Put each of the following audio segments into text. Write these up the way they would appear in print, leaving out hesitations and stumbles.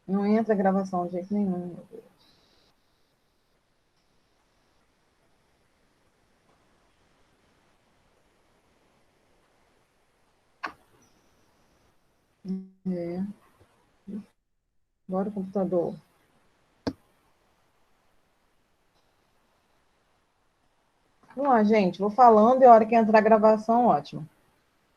Não entra a gravação de jeito nenhum, meu Deus. Bora o computador. Vamos lá, gente. Vou falando e a hora que entrar a gravação, ótimo.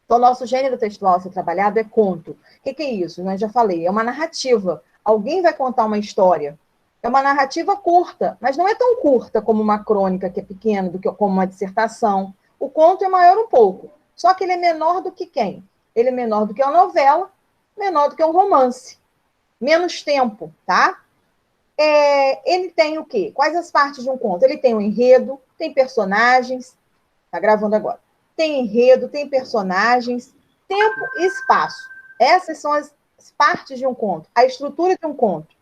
Então, o nosso gênero textual a ser trabalhado é conto. O que é isso? Eu já falei, é uma narrativa. Alguém vai contar uma história. É uma narrativa curta, mas não é tão curta como uma crônica, que é pequena, do que como uma dissertação. O conto é maior um pouco. Só que ele é menor do que quem? Ele é menor do que uma novela, menor do que um romance. Menos tempo, tá? Ele tem o quê? Quais as partes de um conto? Ele tem um enredo, tem personagens, tá gravando agora. Tem enredo, tem personagens, tempo e espaço. Essas são as partes de um conto, a estrutura de um conto.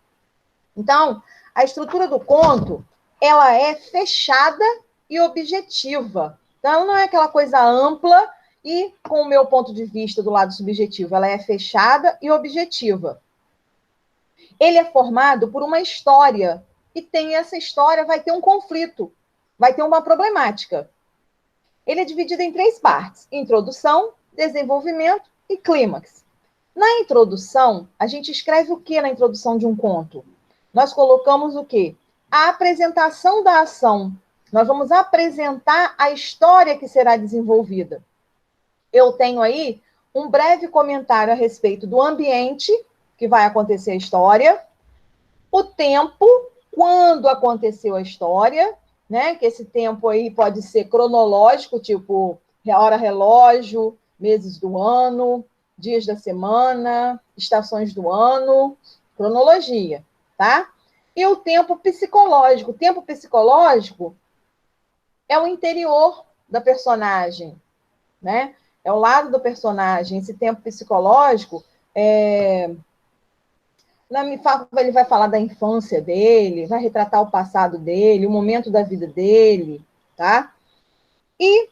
Então, a estrutura do conto, ela é fechada e objetiva. Então, ela não é aquela coisa ampla e, com o meu ponto de vista do lado subjetivo, ela é fechada e objetiva. Ele é formado por uma história e tem essa história, vai ter um conflito, vai ter uma problemática. Ele é dividido em três partes: introdução, desenvolvimento e clímax. Na introdução, a gente escreve o que na introdução de um conto? Nós colocamos o quê? A apresentação da ação. Nós vamos apresentar a história que será desenvolvida. Eu tenho aí um breve comentário a respeito do ambiente que vai acontecer a história, o tempo, quando aconteceu a história, né? Que esse tempo aí pode ser cronológico, tipo hora relógio, meses do ano, dias da semana, estações do ano, cronologia, tá? E o tempo psicológico. O tempo psicológico é o interior da personagem, né? É o lado do personagem. Esse tempo psicológico ele vai falar da infância dele, vai retratar o passado dele, o momento da vida dele, tá? E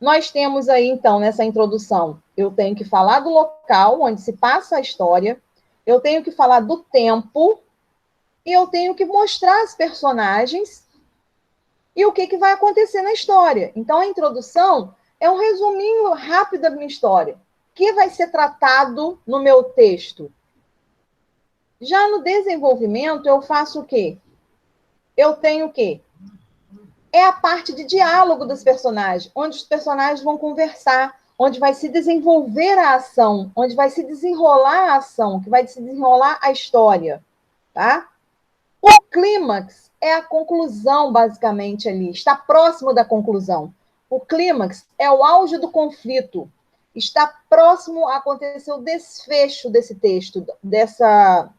nós temos aí, então, nessa introdução, eu tenho que falar do local onde se passa a história, eu tenho que falar do tempo, e eu tenho que mostrar as personagens e o que vai acontecer na história. Então, a introdução é um resuminho rápido da minha história, que vai ser tratado no meu texto. Já no desenvolvimento, eu faço o quê? Eu tenho o quê? É a parte de diálogo dos personagens, onde os personagens vão conversar, onde vai se desenvolver a ação, onde vai se desenrolar a ação, que vai se desenrolar a história, tá? O clímax é a conclusão, basicamente, ali, está próximo da conclusão. O clímax é o auge do conflito, está próximo a acontecer o desfecho desse texto, dessa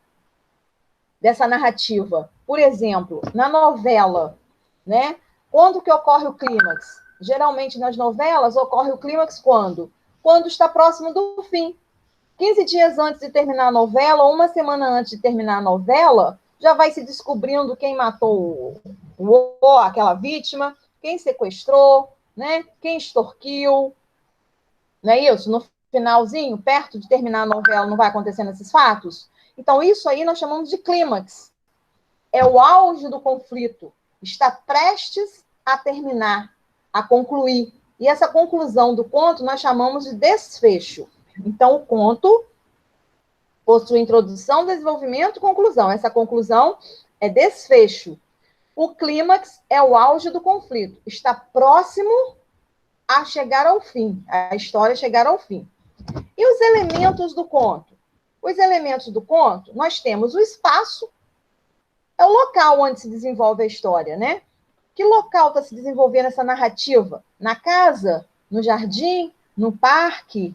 narrativa. Por exemplo, na novela, né? Quando que ocorre o clímax? Geralmente nas novelas ocorre o clímax quando? Quando está próximo do fim. 15 dias antes de terminar a novela, ou uma semana antes de terminar a novela, já vai se descobrindo quem matou aquela vítima, quem sequestrou, né? Quem extorquiu, não é isso? No finalzinho, perto de terminar a novela, não vai acontecendo esses fatos? Então, isso aí nós chamamos de clímax. É o auge do conflito. Está prestes a terminar, a concluir. E essa conclusão do conto nós chamamos de desfecho. Então, o conto possui introdução, desenvolvimento e conclusão. Essa conclusão é desfecho. O clímax é o auge do conflito. Está próximo a chegar ao fim, a história chegar ao fim. E os elementos do conto? Os elementos do conto, nós temos o espaço, é o local onde se desenvolve a história, né? Que local está se desenvolvendo essa narrativa? Na casa? No jardim? No parque?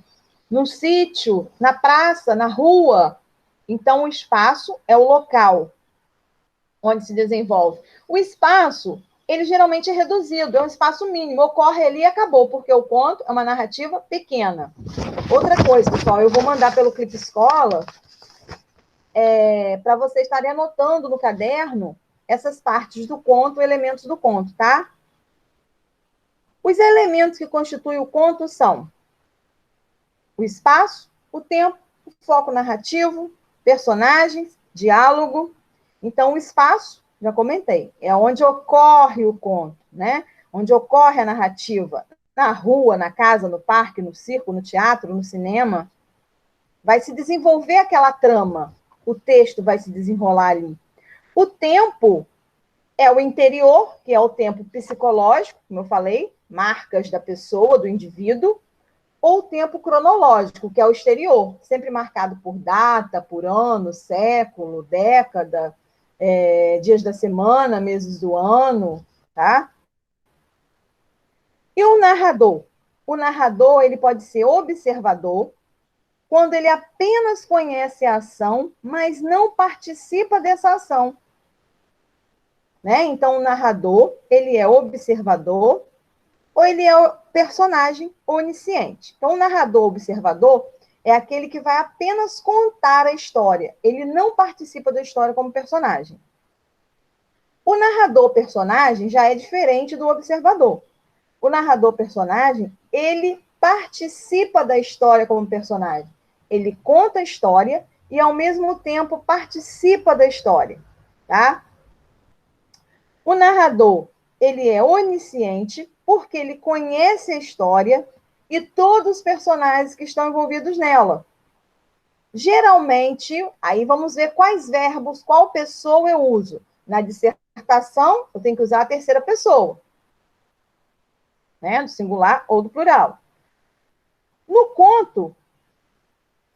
No sítio? Na praça? Na rua? Então, o espaço é o local onde se desenvolve. O espaço, ele geralmente é reduzido, é um espaço mínimo, ocorre ali e acabou, porque o conto é uma narrativa pequena. Outra coisa, pessoal, eu vou mandar pelo Clipe Escola para vocês estarem anotando no caderno essas partes do conto, elementos do conto, tá? Os elementos que constituem o conto são o espaço, o tempo, o foco narrativo, personagens, diálogo. Então, o espaço, já comentei, é onde ocorre o conto, né? Onde ocorre a narrativa. Na rua, na casa, no parque, no circo, no teatro, no cinema. Vai se desenvolver aquela trama. O texto vai se desenrolar ali. O tempo é o interior, que é o tempo psicológico, como eu falei, marcas da pessoa, do indivíduo, ou o tempo cronológico, que é o exterior, sempre marcado por data, por ano, século, década, dias da semana, meses do ano, tá? E o narrador? O narrador, ele pode ser observador, quando ele apenas conhece a ação, mas não participa dessa ação. Né? Então, o narrador, ele é observador, ou ele é o personagem onisciente. Então, o narrador observador é aquele que vai apenas contar a história. Ele não participa da história como personagem. O narrador personagem já é diferente do observador. O narrador personagem, ele participa da história como personagem. Ele conta a história e, ao mesmo tempo, participa da história. Tá? O narrador, ele é onisciente porque ele conhece a história e todos os personagens que estão envolvidos nela. Geralmente, aí vamos ver quais verbos, qual pessoa eu uso. Na dissertação, eu tenho que usar a terceira pessoa, né? Do singular ou do plural. No conto,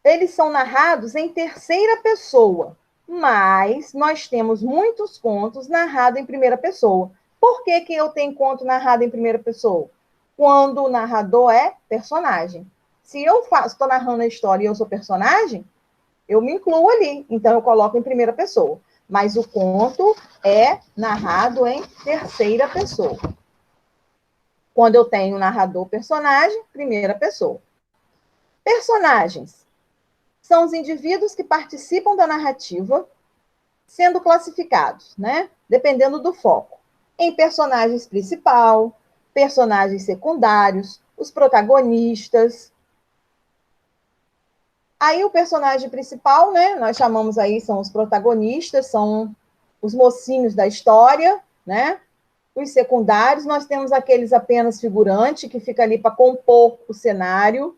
eles são narrados em terceira pessoa, mas nós temos muitos contos narrados em primeira pessoa. Por que eu tenho conto narrado em primeira pessoa? Quando o narrador é personagem. Se eu estou narrando a história e eu sou personagem, eu me incluo ali, então eu coloco em primeira pessoa. Mas o conto é narrado em terceira pessoa. Quando eu tenho narrador personagem, primeira pessoa. Personagens são os indivíduos que participam da narrativa, sendo classificados, né? Dependendo do foco. Em personagens principal, personagens secundários, os protagonistas. Aí o personagem principal, né? Nós chamamos aí, são os protagonistas, são os mocinhos da história, né? Os secundários, nós temos aqueles apenas figurante, que fica ali para compor o cenário.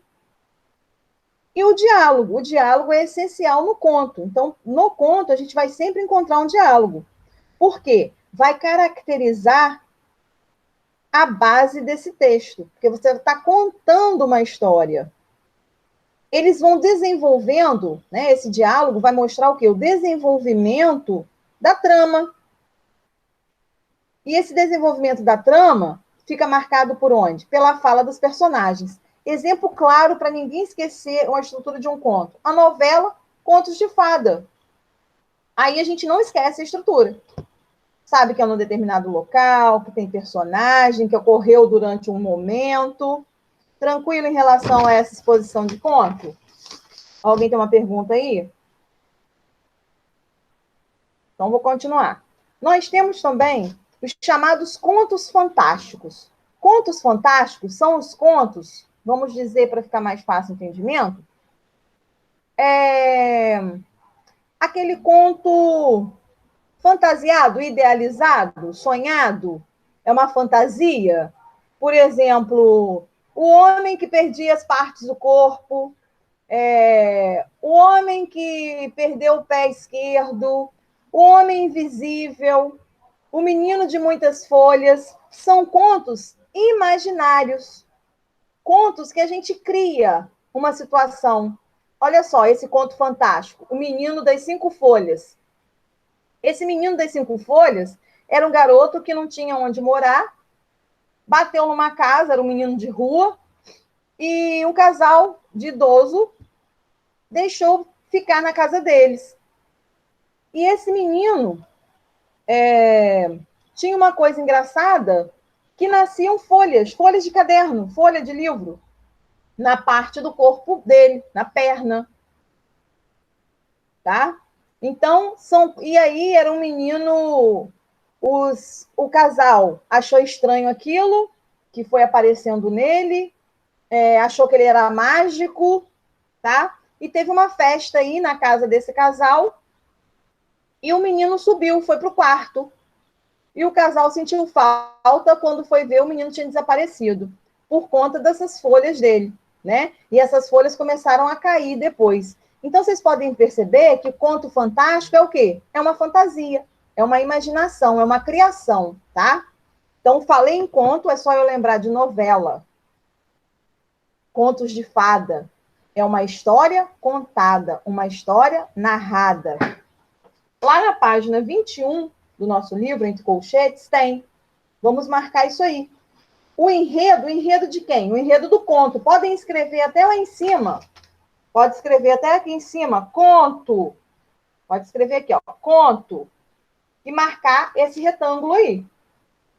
E o diálogo é essencial no conto. Então, no conto, a gente vai sempre encontrar um diálogo. Por quê? Vai caracterizar a base desse texto, porque você está contando uma história. Eles vão desenvolvendo, né? Esse diálogo vai mostrar o quê? O desenvolvimento da trama. E esse desenvolvimento da trama fica marcado por onde? Pela fala dos personagens. Exemplo claro para ninguém esquecer a estrutura de um conto. A novela Contos de Fada. Aí a gente não esquece a estrutura. Sabe que é num determinado local, que tem personagem, que ocorreu durante um momento. Tranquilo em relação a essa exposição de conto? Alguém tem uma pergunta aí? Então, vou continuar. Nós temos também os chamados contos fantásticos. Contos fantásticos são os contos, vamos dizer para ficar mais fácil o entendimento, aquele conto fantasiado, idealizado, sonhado, é uma fantasia. Por exemplo, o homem que perdia as partes do corpo, o homem que perdeu o pé esquerdo, o homem invisível, o menino de muitas folhas, são contos imaginários, contos que a gente cria uma situação. Olha só, esse conto fantástico, o menino das 5 folhas. Esse menino das 5 folhas era um garoto que não tinha onde morar, bateu numa casa, era um menino de rua, e um casal de idoso deixou ficar na casa deles. E esse menino tinha uma coisa engraçada, que nasciam folhas de caderno, folha de livro, na parte do corpo dele, na perna. Tá? Então, e aí era um menino, o casal achou estranho aquilo, que foi aparecendo nele, achou que ele era mágico, tá? e teve uma festa aí na casa desse casal, e o menino subiu, foi para o quarto. E o casal sentiu falta quando foi ver o menino tinha desaparecido, por conta dessas folhas dele, né? E essas folhas começaram a cair depois. Então, vocês podem perceber que o conto fantástico é o quê? É uma fantasia, é uma imaginação, é uma criação, tá? Então, falei em conto, é só eu lembrar de novela. Contos de fada. É uma história contada, uma história narrada. Lá na página 21 do nosso livro, Entre Colchetes, tem. Vamos marcar isso aí. O enredo de quem? O enredo do conto. Podem escrever até lá em cima. Pode escrever até aqui em cima, conto. Pode escrever aqui, ó, conto. E marcar esse retângulo aí.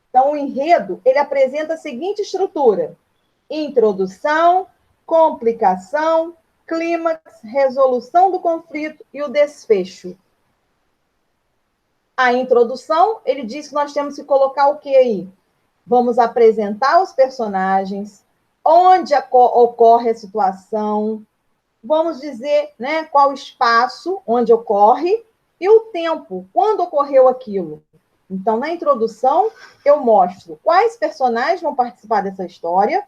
Então, o enredo, ele apresenta a seguinte estrutura: introdução, complicação, clímax, resolução do conflito e o desfecho. A introdução, ele diz que nós temos que colocar o que aí? Vamos apresentar os personagens, onde ocorre a situação, vamos dizer, né, qual espaço onde ocorre e o tempo, quando ocorreu aquilo. Então, na introdução, eu mostro quais personagens vão participar dessa história,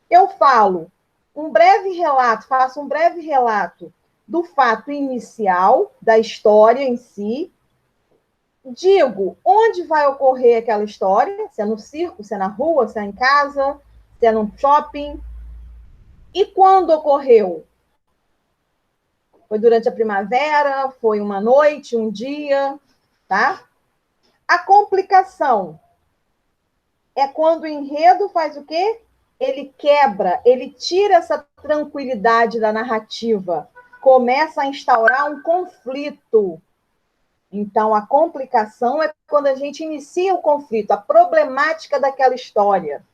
eu falo um breve relato, faço um breve relato do fato inicial, da história em si, digo onde vai ocorrer aquela história, se é no circo, se é na rua, se é em casa, se é no shopping, e quando ocorreu. Foi durante a primavera, foi uma noite, um dia, tá? A complicação é quando o enredo faz o quê? Ele quebra, ele tira essa tranquilidade da narrativa, começa a instaurar um conflito. Então, a complicação é quando a gente inicia o conflito, a problemática daquela história.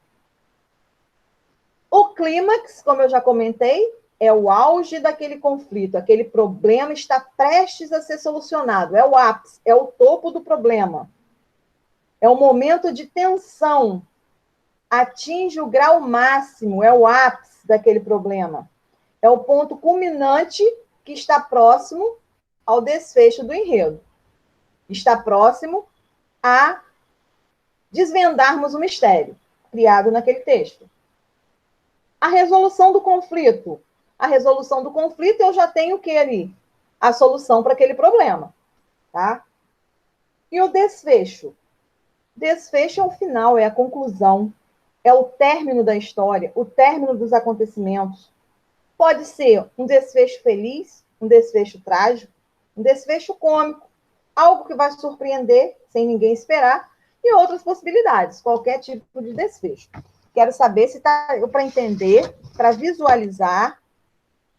O clímax, como eu já comentei, é o auge daquele conflito, aquele problema está prestes a ser solucionado, é o ápice, é o topo do problema. É o momento de tensão, atinge o grau máximo, é o ápice daquele problema. É o ponto culminante que está próximo ao desfecho do enredo. Está próximo a desvendarmos o mistério criado naquele texto. A resolução do conflito. A resolução do conflito, eu já tenho o que ali? A solução para aquele problema, tá? E o desfecho? Desfecho é o final, é a conclusão, é o término da história, o término dos acontecimentos. Pode ser um desfecho feliz, um desfecho trágico, um desfecho cômico, algo que vai surpreender sem ninguém esperar, e outras possibilidades, qualquer tipo de desfecho. Quero saber se está para entender, para visualizar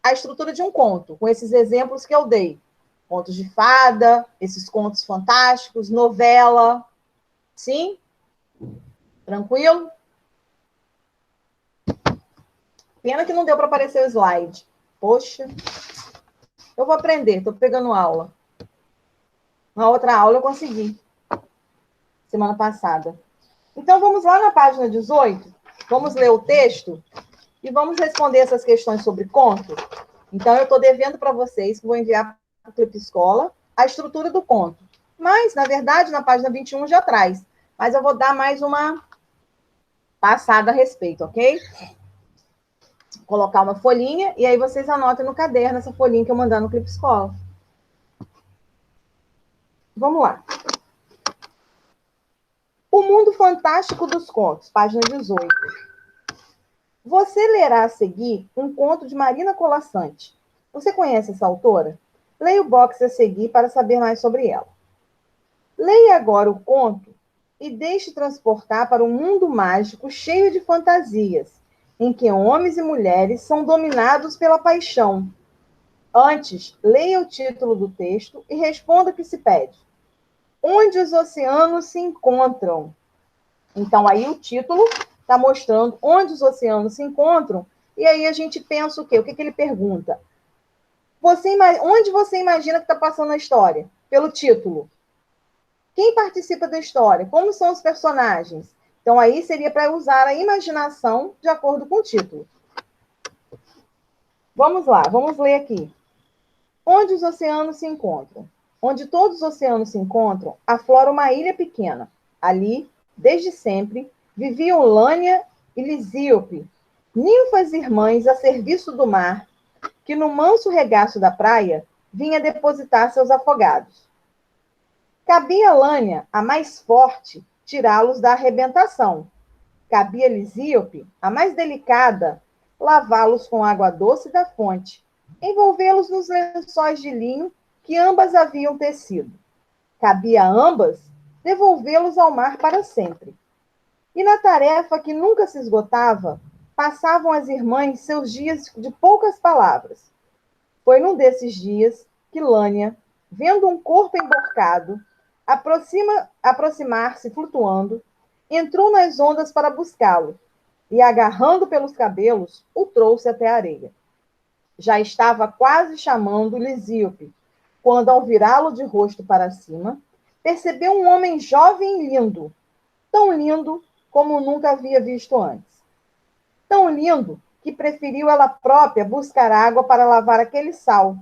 a estrutura de um conto, com esses exemplos que eu dei. Contos de fada, esses contos fantásticos, novela. Sim? Tranquilo? Pena que não deu para aparecer o slide. Poxa. Eu vou aprender, estou pegando aula. Na outra aula eu consegui. Semana passada. Então, vamos lá na página 18. Vamos ler o texto e vamos responder essas questões sobre conto. Então, eu estou devendo para vocês, que vou enviar para o Clipe Escola, a estrutura do conto. Mas, na verdade, na página 21 já traz. Mas eu vou dar mais uma passada a respeito, ok? Vou colocar uma folhinha e aí vocês anotem no caderno essa folhinha que eu mandar no Clipe Escola. Vamos lá. O Mundo Fantástico dos Contos, página 18. Você lerá a seguir um conto de Marina Colaçante. Você conhece essa autora? Leia o box a seguir para saber mais sobre ela. Leia agora o conto e deixe transportar para um mundo mágico cheio de fantasias, em que homens e mulheres são dominados pela paixão. Antes, leia o título do texto e responda o que se pede. Onde os oceanos se encontram? Então, aí o título está mostrando onde os oceanos se encontram, e aí a gente pensa o quê? O que ele pergunta? Onde você imagina que está passando a história? Pelo título. Quem participa da história? Como são os personagens? Então, aí seria para usar a imaginação de acordo com o título. Vamos lá, vamos ler aqui. Onde os oceanos se encontram? Onde todos os oceanos se encontram, aflora uma ilha pequena. Ali, desde sempre, viviam Lânia e Lisíope, ninfas irmãs a serviço do mar, que no manso regaço da praia vinha depositar seus afogados. Cabia a Lânia, a mais forte, tirá-los da arrebentação. Cabia a Lisíope, a mais delicada, lavá-los com água doce da fonte, envolvê-los nos lençóis de linho que ambas haviam tecido. Cabia a ambas devolvê-los ao mar para sempre. E na tarefa que nunca se esgotava, passavam as irmãs seus dias de poucas palavras. Foi num desses dias que Lânia, vendo um corpo emborcado, aproximar-se flutuando, entrou nas ondas para buscá-lo, e, agarrando pelos cabelos, o trouxe até a areia. Já estava quase chamando Lisíope, quando, ao virá-lo de rosto para cima, percebeu um homem jovem e lindo, tão lindo como nunca havia visto antes. Tão lindo que preferiu ela própria buscar água para lavar aquele sal.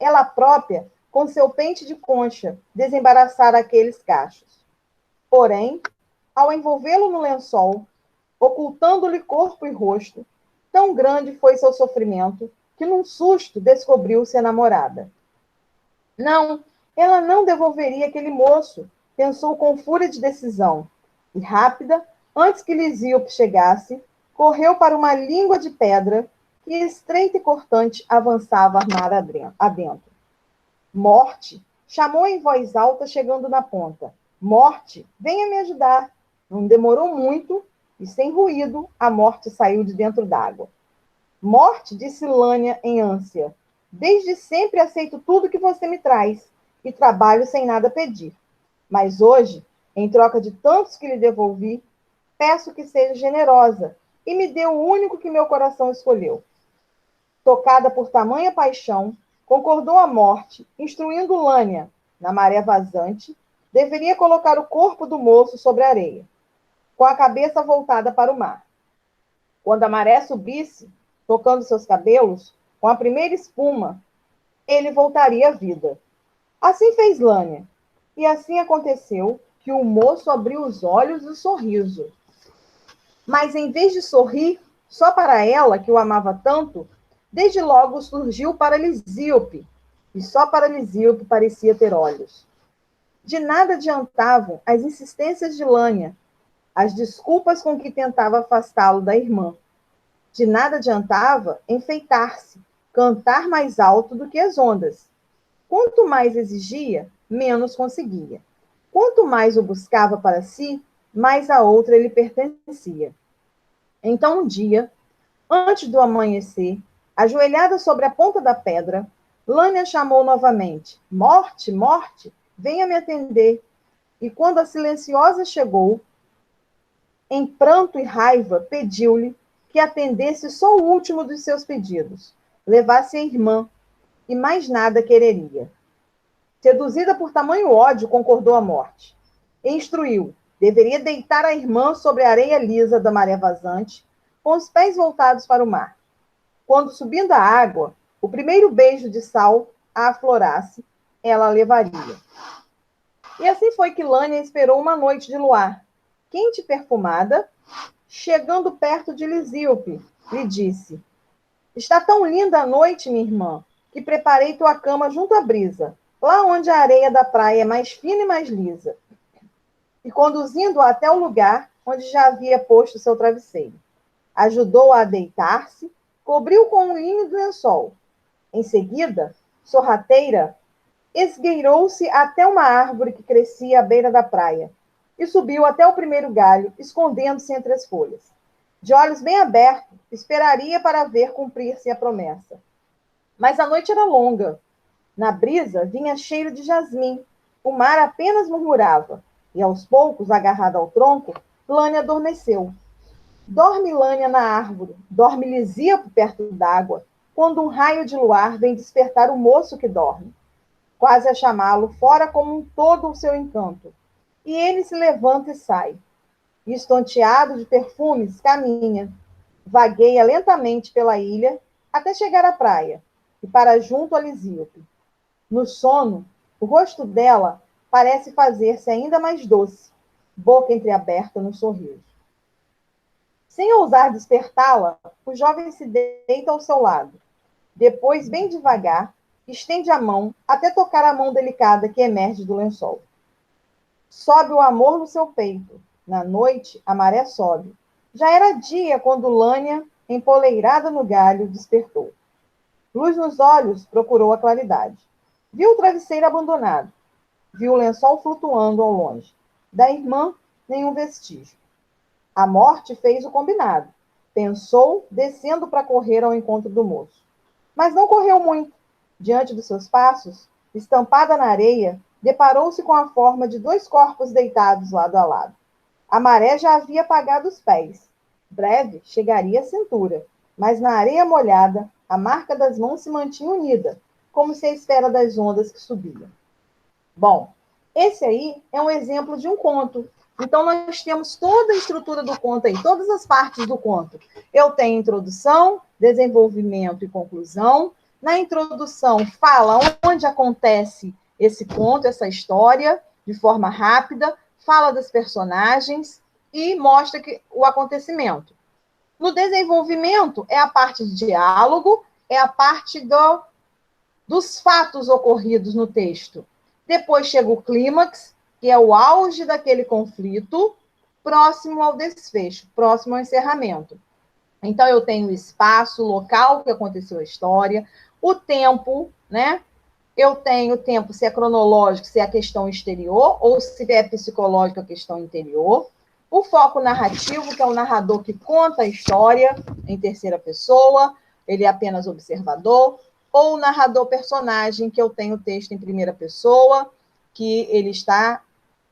Ela própria, com seu pente de concha, desembaraçar aqueles cachos. Porém, ao envolvê-lo no lençol, ocultando-lhe corpo e rosto, tão grande foi seu sofrimento que, num susto, descobriu-se a namorada. Não, ela não devolveria aquele moço, pensou com fúria de decisão, e rápida, antes que Lisíope chegasse, correu para uma língua de pedra que, estreita e cortante, avançava mar adentro. Morte! Chamou em voz alta, chegando na ponta. Morte, venha me ajudar. Não demorou muito, e sem ruído, a morte saiu de dentro d'água. Morte, disse Lânia em ânsia. Desde sempre aceito tudo que você me traz, e trabalho sem nada pedir. Mas hoje, em troca de tantos que lhe devolvi, peço que seja generosa, e me dê o único que meu coração escolheu. Tocada por tamanha paixão, concordou a morte, instruindo Lânia, na maré vazante, deveria colocar o corpo do moço sobre a areia, com a cabeça voltada para o mar. Quando a maré subisse, tocando seus cabelos, com a primeira espuma, ele voltaria à vida. Assim fez Lânia, e assim aconteceu que o moço abriu os olhos e sorriso. Mas em vez de sorrir só para ela, que o amava tanto, desde logo surgiu para Lisíope, e só para Lisíope parecia ter olhos. De nada adiantavam as insistências de Lânia, as desculpas com que tentava afastá-lo da irmã. De nada adiantava enfeitar-se, cantar mais alto do que as ondas. Quanto mais exigia, menos conseguia. Quanto mais o buscava para si, mais a outra ele pertencia. Então, um dia, antes do amanhecer, ajoelhada sobre a ponta da pedra, Lânia chamou novamente: Morte, morte, venha me atender. E quando a silenciosa chegou, em pranto e raiva, pediu-lhe que atendesse só o último dos seus pedidos, levasse a irmã, e mais nada quereria. Seduzida por tamanho ódio, concordou a morte. E instruiu: deveria deitar a irmã sobre a areia lisa da maré vazante, com os pés voltados para o mar. Quando, subindo a água, o primeiro beijo de sal a aflorasse, ela a levaria. E assim foi que Lânia esperou uma noite de luar, quente e perfumada. Chegando perto de Lisíope, lhe disse: Está tão linda a noite, minha irmã, que preparei tua cama junto à brisa, lá onde a areia da praia é mais fina e mais lisa. E conduzindo-a até o lugar onde já havia posto seu travesseiro. Ajudou-a a deitar-se, cobriu com um linho do lençol. Em seguida, sorrateira, esgueirou-se até uma árvore que crescia à beira da praia e subiu até o primeiro galho, escondendo-se entre as folhas. De olhos bem abertos, esperaria para ver cumprir-se a promessa. Mas a noite era longa. Na brisa vinha cheiro de jasmim. O mar apenas murmurava, e aos poucos, agarrada ao tronco, Lânia adormeceu. Dorme Lânia na árvore, dorme Lisíope perto d'água, quando um raio de luar vem despertar o moço que dorme, quase a chamá-lo fora como um todo o seu encanto. E ele se levanta e sai. E, estonteado de perfumes, caminha, vagueia lentamente pela ilha até chegar à praia e para junto a Lisíope. No sono, o rosto dela parece fazer-se ainda mais doce, boca entreaberta no sorriso. Sem ousar despertá-la, o jovem se deita ao seu lado. Depois, bem devagar, estende a mão até tocar a mão delicada que emerge do lençol. Sobe o amor no seu peito. Na noite, a maré sobe. Já era dia quando Lânia, empoleirada no galho, despertou. Luz nos olhos, procurou a claridade. Viu o travesseiro abandonado. Viu o lençol flutuando ao longe. Da irmã, nenhum vestígio. A morte fez o combinado. Pensou, descendo para correr ao encontro do moço. Mas não correu muito. Diante dos seus passos, estampada na areia, deparou-se com a forma de dois corpos deitados lado a lado. A maré já havia apagado os pés. Breve chegaria à cintura, mas na areia molhada, a marca das mãos se mantinha unida, como se à espera das ondas que subiam. Bom, esse aí é um exemplo de um conto. Então, nós temos toda a estrutura do conto aí, todas as partes do conto. Eu tenho introdução, desenvolvimento e conclusão. Na introdução, fala onde acontece esse conto, essa história, de forma rápida, fala das personagens e mostra o acontecimento. No desenvolvimento, é a parte de diálogo, é a parte dos fatos ocorridos no texto. Depois chega o clímax, que é o auge daquele conflito, próximo ao desfecho, próximo ao encerramento. Então, eu tenho o espaço, o local que aconteceu a história, o tempo, né? Eu tenho o tempo, se é cronológico, se é a questão exterior, ou se é psicológico, a questão interior. O foco narrativo, que é o narrador que conta a história em terceira pessoa, ele é apenas observador. Ou o narrador personagem, que eu tenho o texto em primeira pessoa, que ele está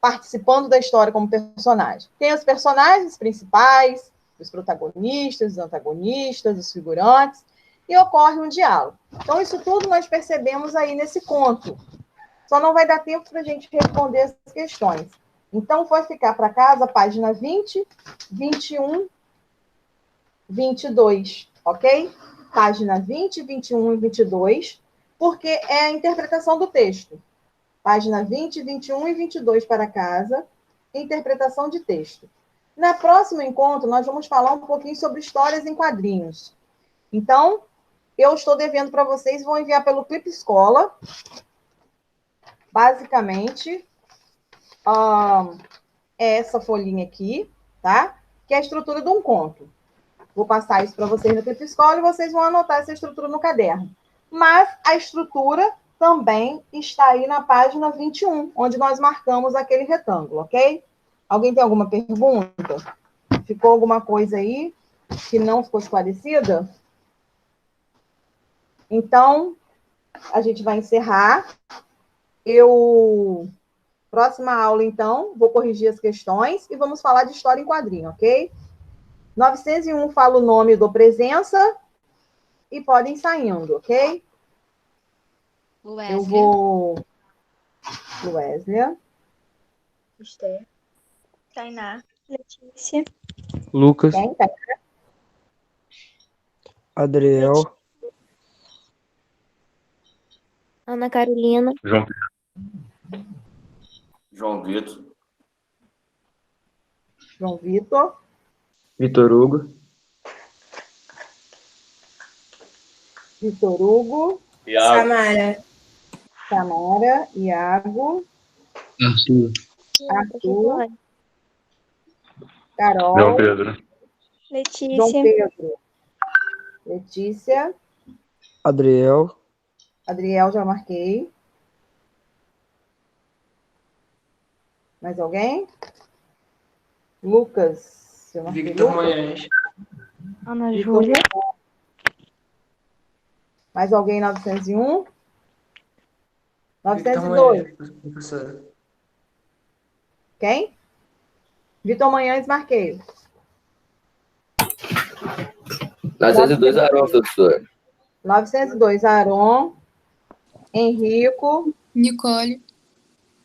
participando da história como personagem. Tem os personagens principais, os protagonistas, os antagonistas, os figurantes, e ocorre um diálogo. Então, isso tudo nós percebemos aí nesse conto. Só não vai dar tempo para a gente responder essas questões. Então, foi ficar para casa, página 20, 21, 22, ok? Página 20, 21 e 22, porque é a interpretação do texto. Página 20, 21 e 22 para casa, interpretação de texto. Na próximo encontro, nós vamos falar um pouquinho sobre histórias em quadrinhos. Então, eu estou devendo para vocês, vou enviar pelo Clipe Escola, basicamente, é essa folhinha aqui, tá? Que é a estrutura de um conto. Vou passar isso para vocês no Clipe Escola e vocês vão anotar essa estrutura no caderno. Mas a estrutura também está aí na página 21, onde nós marcamos aquele retângulo, ok? Alguém tem alguma pergunta? Ficou alguma coisa aí que não ficou esclarecida? Então, a gente vai encerrar. Próxima aula, então, vou corrigir as questões e vamos falar de história em quadrinho, ok? 901 fala o nome do presença e podem ir saindo, ok? Wesley. Eu vou... Wesley. Esther. Tainá. Letícia. Lucas, Quem? Tá? Adriel, Ana Carolina. João Vitor. João Vitor. Vitor Hugo, Vitor Hugo. Iago. Samara. Tamara. Iago. Arthur. Carol. João Pedro. João Letícia. Pedro. Letícia. Adriel, Adriel, já marquei. Mais alguém? Lucas. Já marquei Victor Lucas. Manhães, Ana Victor. Júlia. Mais alguém? 901? Victor 902. Manhães, professora. Quem? Vitor Manhães, marquei. 902 Aron, professor. 902, Aron. Henrico. Nicole,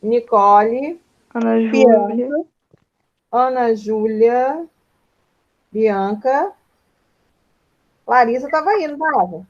Nicole. Ana Júlia. Ana Júlia. Bianca. Larissa estava aí, não estava?